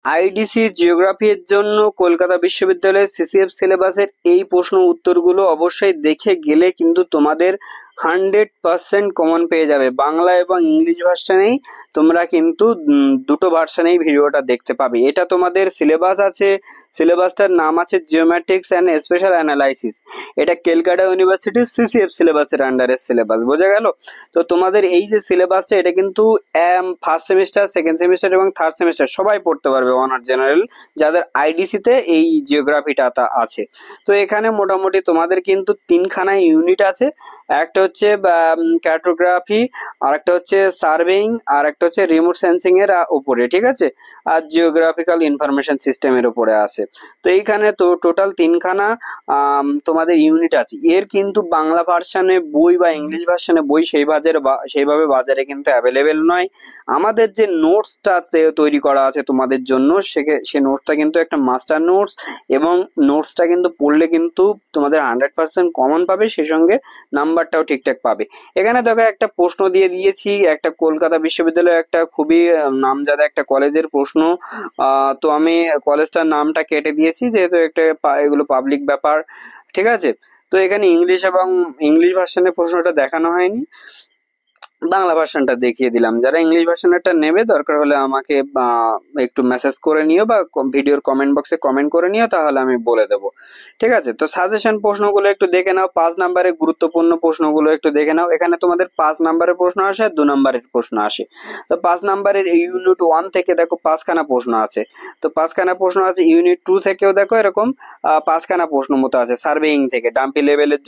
IDC জিওগ্রাফির জন্য কলকাতা বিশ্ববিদ্যালয়ের CCF সিলেবাসের এই প্রশ্ন উত্তরগুলো অবশ্যই দেখে গেলে কিন্তু তোমাদের 100% কমন পেয়ে যাবে। বাংলা এবং ইংলিশ ভার্সানেই তোমরা কিন্তু দুটো ভার্সানেই ভিডিওটা দেখতে পাবে। এটা তোমাদের সিলেবাস আছে, সিলেবাসটার নাম আছে জিওমেট্রিক্স অ্যান্ড স্পেশাল অ্যানালাইসিস। এটা ক্যালকাটা ইউনিভার্সিটির সিসিএফ সিলেবাসের আন্ডারের সিলেবাস, বোঝা গেল? তো তোমাদের এই যে সিলেবাসটা, এটা কিন্তু ফার্স্ট সেমিস্টার, সেকেন্ড সেমিস্টার এবং থার্ড সেমিস্টার সবাই পড়তে পারবে, অনার জেনারেল, যাদের আইডিসিতে এই জিওগ্রাফিটা আছে। তো এখানে মোটামুটি তোমাদের কিন্তু তিনখানা ইউনিট আছে। একটা হচ্ছে ক্যার্টোগ্রাফি, আর একটা হচ্ছে সার্ভেইং, আর একটা হচ্ছে রিমোট সেন্সিং এর উপরে, ঠিক আছে? আর জিওগ্রাফিক্যাল ইনফরমেশন সিস্টেমের উপরে আছে। তো এইখানে তো টোটাল তিনখানা তোমাদের ইউনিট আছে। এর কিন্তু বাংলা ভার্সানে বই বা ইংলিশ ভার্সানে বই সেইভাবে বাজারে কিন্তু অ্যাভেলেবেল নয়। আমাদের যে নোটসটা তৈরি করা আছে তোমাদের জন্য, সে নোটসটা কিন্তু একটা মাস্টার নোটস, এবং নোটসটা কিন্তু পড়লে কিন্তু তোমাদের 100% কমন পাবে, সেই সঙ্গে নাম্বারটাও ঠিকঠাক পাবে। এখানে দেখো একটা প্রশ্ন দিয়ে দিয়েছি, একটা কলকাতা বিশ্ববিদ্যালয়ের একটা খুবই নামজাদা একটা কলেজের প্রশ্ন। তো আমি কলেজটার নামটা কেটে দিয়েছি, যেহেতু একটা এগুলো পাবলিক ব্যাপার, ঠিক আছে? তো এখানে ইংলিশ এবং ইংলিশ ভার্সনের প্রশ্নটা দেখানো হয়নি, বাংলা ভার্সনটা দেখিয়ে দিলাম। যারা ইংলিশ ভার্সনটা নেবে, দরকার হলে আমাকে একটু মেসেজ করে নিও বা ভিডিওর কমেন্ট বক্সে কমেন্ট করে নিও, তাহলে আমি বলে দেবো, ঠিক আছে? তো সাজেশন প্রশ্নগুলো একটু দেখে নাও, 5 নম্বরের গুরুত্বপূর্ণ প্রশ্নগুলো একটু দেখে নাও। এখানে তোমাদের 5 নম্বরের প্রশ্ন আসে আর 2 নম্বরের প্রশ্ন আসে। তো 5 নম্বরের ইউনিট 1 থেকে দেখো 5খানা প্রশ্ন আছে। তো 5খানা প্রশ্ন আছে। ইউনিট 2 থেকেও দেখো এরকম 5খানা প্রশ্ন মতো আছে। সার্ভেইং থেকে ডাম্পি লেভেলের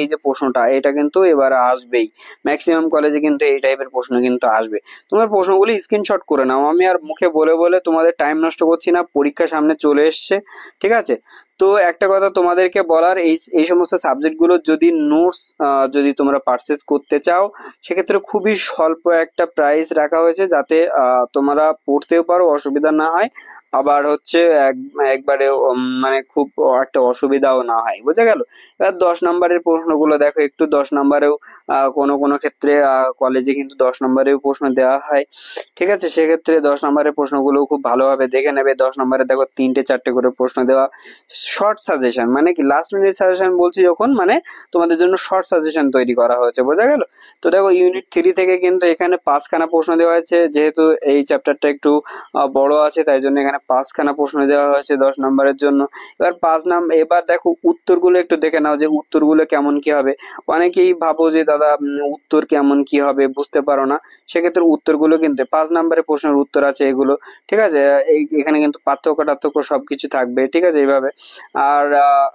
এই যে প্রশ্নটা, এটা কিন্তু এবার আসবেই। ম্যাক্সিমাম কলেজে কিন্তু এই টাইপের প্রশ্ন কিন্তু আসবে। তোমার প্রশ্নগুলি স্ক্রিনশট করে নাও। আমি আর মুখে বলে বলে তোমাদের টাইম নষ্ট করছি না, পরীক্ষা সামনে চলে এসছে, ঠিক আছে? তো একটা কথা তোমাদেরকে বলার, এই এই সমস্ত সাবজেক্টগুলো যদি নোটস যদি তোমরা পারচেজ করতে চাও, সেক্ষেত্রে খুবই স্বল্প একটা প্রাইস রাখা হয়েছে, যাতে তোমরা পড়তেও পারো, অসুবিধা না হয়। আবার হচ্ছে একবারে মানে খুব একটা অসুবিধাও না হয়, বুঝা গেল? এবার 10 নম্বরের প্রশ্নগুলো দেখো একটু। 10 নম্বরেও কোনো কোনো ক্ষেত্রে কলেজে কিন্তু 10 নম্বরেও প্রশ্ন দেওয়া হয়, ঠিক আছে? সেক্ষেত্রে 10 নম্বরের প্রশ্নগুলো খুব ভালোভাবে দেখে নেবে। 10 নম্বরে দেখো 3টে 4টে করে প্রশ্ন দেওয়া। শর্ট সাজেশন মানে কি, লাস্ট মিনিট সাজেশন বলছি যখন, মানে তোমাদের জন্য শর্ট সাজেশন তৈরি করা হয়েছে, বোঝা গেল? তো দেখো ইউনিট 3 থেকে কিন্তু এখানে 5খানা প্রশ্ন দেওয়া হয়েছে। যেহেতু এই চ্যাপ্টারটা একটু বড় আছে, তাই জন্য এখানে 5খানা প্রশ্ন দেওয়া হয়েছে 10 নম্বরের জন্য। এবার দেখো উত্তরগুলো একটু দেখে নাও, যে উত্তরগুলো কেমন কি হবে। অনেকেই ভাবো যে দাদা উত্তর কেমন কি হবে, বুঝতে পারো না। সেক্ষেত্রে উত্তরগুলো কিন্তু 5 নম্বরের প্রশ্নের উত্তর আছে এগুলো, ঠিক আছে? এখানে কিন্তু পার্থক্য টার্থক্য সবকিছু থাকবে, ঠিক আছে? এইভাবে। আর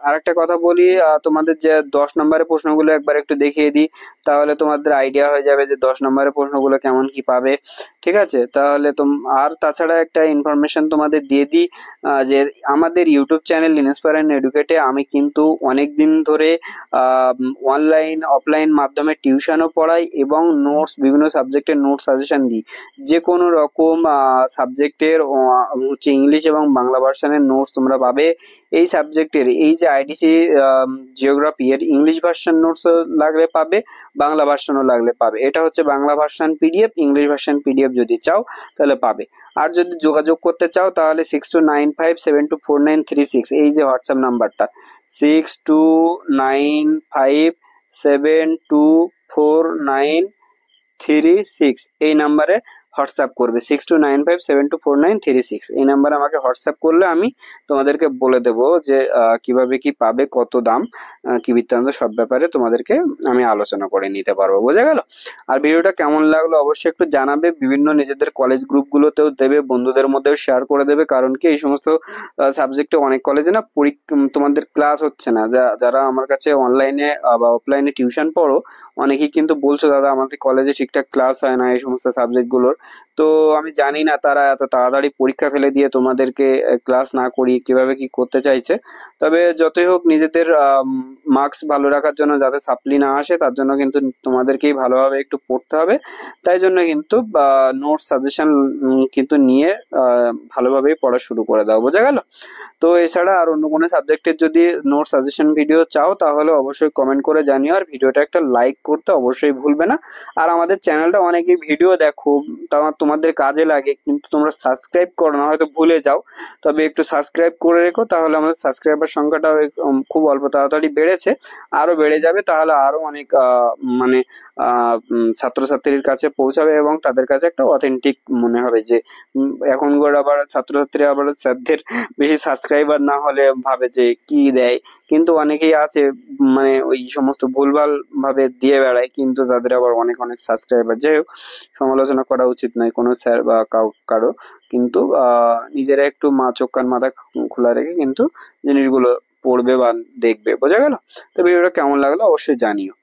আরেকটা কথা বলি, তোমাদের যে 10 নম্বরের প্রশ্নগুলো একবার একটু দেখিয়ে দিই, তাহলে তোমাদের আইডিয়া হয়ে যাবে যে 10 নম্বরের প্রশ্নগুলো কেমন কি পাবে, ঠিক আছে? তাহলে আর তাছাড়া একটা ইনফরমেশন তোমাদের দিয়ে দিই, যে আমাদের ইউটিউব চ্যানেল ইন্সপায়ার এন্ড এডুকেটে আমি কিন্তু অনেক দিন ধরে অনলাইন অফলাইন মাধ্যমে টিউশনও পড়াই, এবং নোটস, বিভিন্ন সাবজেক্টের নোট সাজেশন দিই। যে কোনো রকম সাবজেক্টের হচ্ছে ইংলিশ এবং বাংলা ভার্সনের নোটস তোমরা পাবে। এই সাবজেক্টের এই যে আইডিসি জিওগ্রাফি এর ইংলিশ ভার্সন নোটস লাগলে পাবে, বাংলা ভার্সনও লাগলে পাবে। এটা হচ্ছে Bangla version PDF, English version PDF যদি চাও তাহলে পাবে। আর যদি যোগাযোগ করতে চাও তাহলে 6295724936, এই যে হোয়াটসঅ্যাপ নাম্বারটা, 6295724936, এই নাম্বারে হোয়াটসঅ্যাপ করবে। 6295724936, এই নাম্বারে আমাকে হোয়াটসঅ্যাপ করলে আমি তোমাদেরকে বলে দেবো যে কিভাবে কি পাবে, কত দাম, কি বৃত্তান্ত, সব ব্যাপারে তোমাদেরকে আমি আলোচনা করে নিতে পারবো, বোঝা গেল? আর ভিডিওটা কেমন লাগলো অবশ্যই একটু জানাবে। বিভিন্ন নিজেদের কলেজ গ্রুপগুলোতেও দেবে, বন্ধুদের মধ্যেও শেয়ার করে দেবে। কারণ কি, এই সমস্ত সাবজেক্টে অনেক কলেজে না তোমাদের ক্লাস হচ্ছে না। যারা আমার কাছে অনলাইনে বা অফলাইনে টিউশন পড়ো, অনেকেই কিন্তু বলছো দাদা আমাদের কলেজে ঠিকঠাক ক্লাস হয় না এই সমস্ত সাবজেক্টগুলোর। তো আমি জানি না তারা এত তাড়াতাড়ি পরীক্ষা ফেলে দিয়ে তোমাদেরকে ক্লাস না করিয়ে কিভাবে কি করতে চাইছে। তবে যতই হোক, নিজেদের মার্কস ভালো রাখার জন্য, যাতে সাপ্লি না আসে, তার জন্য কিন্তু তোমাদেরকেই ভালোভাবে একটু পড়তে হবে। তাই জন্য কিন্তু নোট সাজেশন কিন্তু নিয়ে ভালোভাবেই পড়া শুরু করে দাও, বোঝা গেল? তো এছাড়া আর অন্য কোনো সাবজেক্টের যদি নোট সাজেশন ভিডিও চাও, তাহলে অবশ্যই কমেন্ট করে জানিও। আর ভিডিওটা একটা লাইক করতে অবশ্যই ভুলবে না। আর আমাদের চ্যানেলটা অনেকেই ভিডিও দেখো, তোমাদের কাজে লাগে, কিন্তু তোমরা সাবস্ক্রাইব করো না, হয়তো ভুলে যাও। তবে একটু সাবস্ক্রাইব করে রেখো, তাহলে আমাদের সাবস্ক্রাইবার সংখ্যাটাও খুব অল্প তাড়াতাড়ি বেড়েছে, আরো বেড়ে যাবে। তাহলে আরো অনেক মানে ছাত্রছাত্রীর কাছে পৌঁছাবে এবং তাদের কাছে একটা অথেন্টিক মনে হবে যে এখনকার আবার ছাত্রছাত্রী আবার স্যারদের বেশি সাবস্ক্রাইবার না হলে ভাবে যে কি দেয়, কিন্তু অনেকেই আছে মানে ওই সমস্ত ভুলভাল ভাবে দিয়ে বেড়ায়, কিন্তু তাদের আবার অনেক অনেক সাবস্ক্রাইবার। যাই হোক, সমালোচনা করা উচিত নয় কোনো স্যার বা কারো, কিন্তু নিজেরা একটু চোখ কান মাথা খোলা রেখে কিন্তু জিনিসগুলো পড়বে বা দেখবে। বোঝা গেল? তো ভিডিওটা কেমন লাগলো অবশ্যই জানিও।